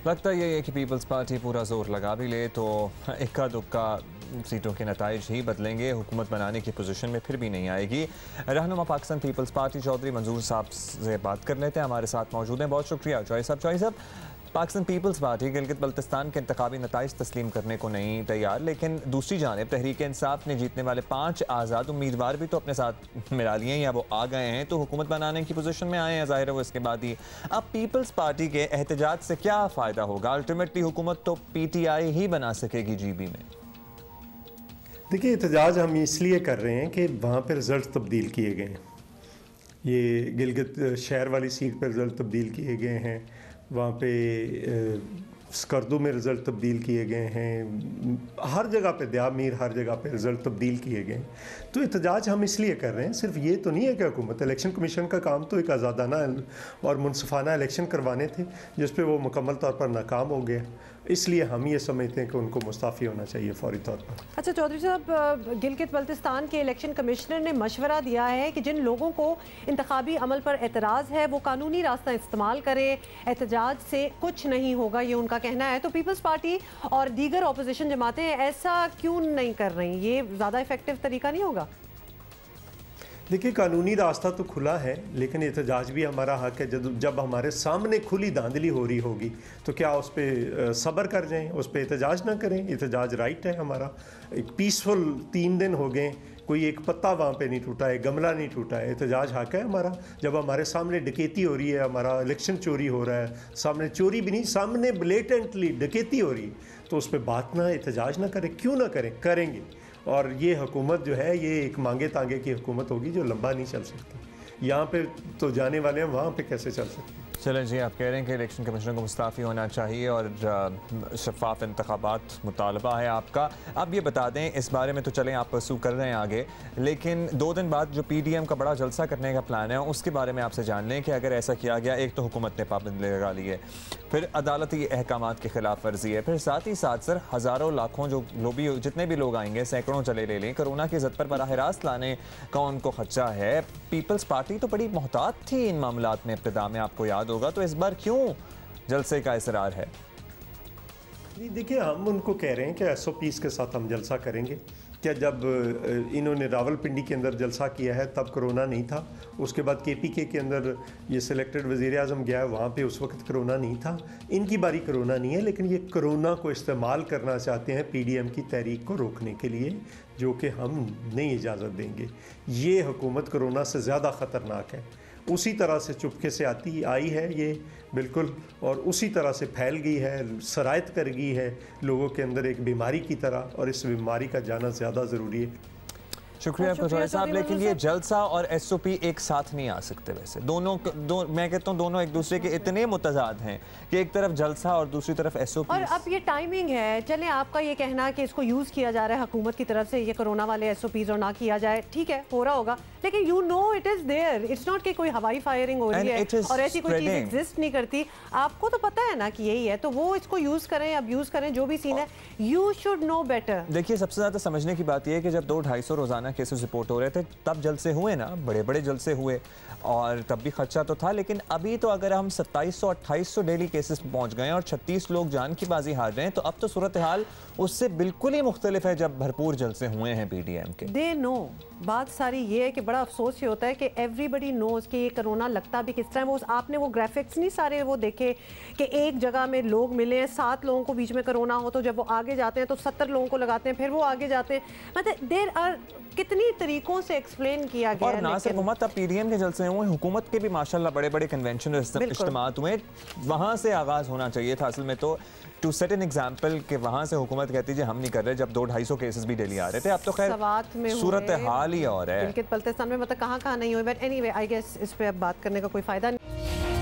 लगता ये है कि पीपल्स पार्टी पूरा जोर लगा भी ले तो इक्का दुक्का सीटों के नताइज ही बदलेंगे, हुकूमत बनाने की पोजीशन में फिर भी नहीं आएगी। रहनुमा पाकिस्तान पीपल्स पार्टी चौधरी मंजूर साहब से बात कर लेते हैं, हमारे साथ मौजूद हैं। बहुत शुक्रिया चौधरी साहब। पाकिस्तान पीपल्स पार्टी गिलगित बल्तिस्तान के इंतखाबी नताइज तस्लीम करने को नहीं तैयार, लेकिन दूसरी जानिब तहरीक इंसाफ ने जीतने वाले 5 आज़ाद उम्मीदवार भी तो अपने साथ मिला लिए हैं या वो आ गए हैं, तो हुकूमत बनाने की पोजीशन में आए हैं, ज़ाहिर है वो इसके बाद ही। अब पीपल्स पार्टी के एहतजाज से क्या फ़ायदा होगा? अल्टीमेटली हुकूमत तो PTI ही बना सकेगी GB में। देखिए, एहतजाज हम इसलिए कर रहे हैं कि वहाँ पर रिज़ल्ट तब्दील किए गए हैं। ये गिलगित शहर वाली सीट पर रिज़ल्ट तब्दील किए गए हैं, वहाँ पे स्कर्दू में रिज़ल्ट तब्दील किए गए हैं, हर जगह पे दयामीर हर जगह पे रिज़ल्ट तब्दील किए गए हैं। तो एहतजाज हम इसलिए कर रहे हैं, सिर्फ ये तो नहीं है कि हुकूमत, इलेक्शन कमीशन का काम तो एक आज़ादाना और मुनसिफाना इलेक्शन करवाने थे, जिस पे वो मुकम्मल तौर पर नाकाम हो गया। इसलिए हम ये समझते हैं कि उनको मुस्ताफ़ी होना चाहिए फौरी तौर पर। अच्छा चौधरी साहब, गिलगित बल्तिस्तान के इलेक्शन कमिश्नर ने मशवरा दिया है कि जिन लोगों को इंतखाबी अमल पर एतराज़ है वो कानूनी रास्ता इस्तेमाल करें, एहतजाज से कुछ नहीं होगा, ये उनका कहना है। तो पीपल्स पार्टी और दीगर अपोजिशन जमातें ऐसा क्यों नहीं कर रही? ये ज़्यादा इफेक्टिव तरीका नहीं होगा? देखिए, कानूनी रास्ता तो खुला है, लेकिन एहतजाज भी हमारा हक है। जब हमारे सामने खुली धांधली हो रही होगी तो क्या उस पर सब्र कर जाएं, उस पर एहतजाज ना करें? एहतजाज राइट है हमारा। एक पीसफुल 3 दिन हो गए, कोई एक पत्ता वहाँ पे नहीं टूटा है, गमला नहीं टूटा है, एहतजाज हक है हमारा। जब हमारे सामने डकैती हो रही है, हमारा इलेक्शन चोरी हो रहा है, सामने चोरी भी नहीं, सामने ब्लेटेंटली डकैती हो रही है, तो उस पर बात ना, एहतजाज ना करें। क्यों ना करें? करेंगे। और ये हुकूमत जो है, ये एक मांगे तांगे की हुकूमत होगी जो लंबा नहीं चल सकती। यहाँ पे तो जाने वाले हैं, वहाँ पे कैसे चल सकते? चलें जी, आप कह रहे हैं कि इलेक्शन कमिश्नर को मुस्ताफ़ी होना चाहिए और शफाफ इंतखाबात मुतालबा है आपका। अब ये बता दें, इस बारे में तो चलें आप परसू कर रहे हैं आगे, लेकिन 2 दिन बाद जो PDM का बड़ा जलसा करने का प्लान है उसके बारे में आपसे जान लें कि अगर ऐसा किया गया, एक तो हुकूमत ने पाबंदी लगा ली है, फिर अदालती अहकामात की खिलाफ वर्जी है, फिर साथ ही साथ सर हज़ारों लाखों जो भी जितने भी लोग आएंगे, सैकड़ों चले ले लें, कोरोना की ज़द पर बराह रास्त लाने का उनको खर्चा है। पीपल्स पार्टी तो बड़ी मोहतात थी इन मामलात में इब्तिदा में, आपको याद होगा, तो इस बार क्यों जलसे का इसरार है? नहीं, देखिए, हम उनको कह रहे हैं कि SOPs के साथ हम जलसा करेंगे। क्या जब इन्होंने रावलपिंडी के अंदर जलसा किया है तब कोरोना नहीं था? उसके बाद KPK के अंदर ये सिलेक्टेड वज़ीर आज़म गया है, वहाँ पे उस वक्त कोरोना नहीं था। इनकी बारी कोरोना नहीं है, लेकिन ये कोरोना को इस्तेमाल करना चाहते हैं PDM की तहरीक को रोकने के लिए, जो कि हम नहीं इजाज़त देंगे। ये हुकूमत कोरोना से ज़्यादा ख़तरनाक है, उसी तरह से चुपके से आई है ये बिल्कुल, और उसी तरह से फैल गई है, सरायत कर गई है लोगों के अंदर एक बीमारी की तरह, और इस बीमारी का जाना ज़्यादा ज़रूरी है। शुक्रिया चौधरी साहब, लेकिन ये जलसा और SOP एक साथ नहीं आ सकते। वैसे मैं कहता हूँ दोनों एक दूसरे के इतने मुतजाद हैं कि एक तरफ जलसा और दूसरी तरफ SOP। और अब ये टाइमिंग है, चलें आपका ये कहना कि इसको यूज़ किया जा रहा है हुकूमत की तरफ से, ये कोरोना वाले SOPs और ना किया जाए, ठीक है, हो रहा होगा, लेकिन you know it is there, it's not कि कोई हवाई फायरिंग हो रही है और ऐसी कोई चीज़ एग्जिस्ट नहीं करती। आपको तो पता है ना कि यही है, तो वो इसको यूज़ करें, अब्यूज़ करें, जो भी सीन है, यू शुड नो बेटर। देखिए, सबसे ज़्यादा समझने की बात यह है कि जब 200-250 रोज़ाना केसेस रिपोर्ट हो रहे थे तब जलसे हुए ना, बड़े बड़े जलसे हुए, और तब भी खर्चा तो था। लेकिन अभी तो अगर हम 2700-2800 डेली केसेस में पहुंच गए और 36 लोग जान की बाजी हार रहे हैं, तो अब तो सूरत हाल उससे बिल्कुल ही मुख्तलिफ है जब भरपूर जलसे हुए हैं PDM के। दे नो, बात सारी ये है कि बड़ा अफसोस ये होता है कि एवरीबडी नोज कि ये कोरोना लगता भी किस तरह। वो आपने वो ग्राफिक्स नहीं सारे वो देखे कि एक जगह में लोग मिले हैं, 7 लोगों को बीच में कोरोना हो, तो जब वो आगे जाते हैं तो 70 लोगों को लगाते हैं, फिर वो आगे जाते हैं। मतलब देर आर कितनी तरीकों से एक्सप्लेन किया गया और ना सिर्फ हुकूमत, अब PDM के जलसे हुए, हुकूमत के भी माशाल्लाह बड़े बड़े कन्वेंशन इज्तिमात हुए, वहाँ से आगाज़ होना चाहिए था असल में, तो टू सेट एन एग्जाम्पल कि वहाँ से हुकूमत कहती है हम नहीं कर रहे, जब 200-250 केसेस भी डेली आ रहे थे। अब तो खैर सूरत हाल ही और है, गिलगित बल्तिस्तान में मतलब कहाँ नहीं हुए, बट एनीवे आई गेस इस पे अब बात करने का कोई फ़ायदा नहीं।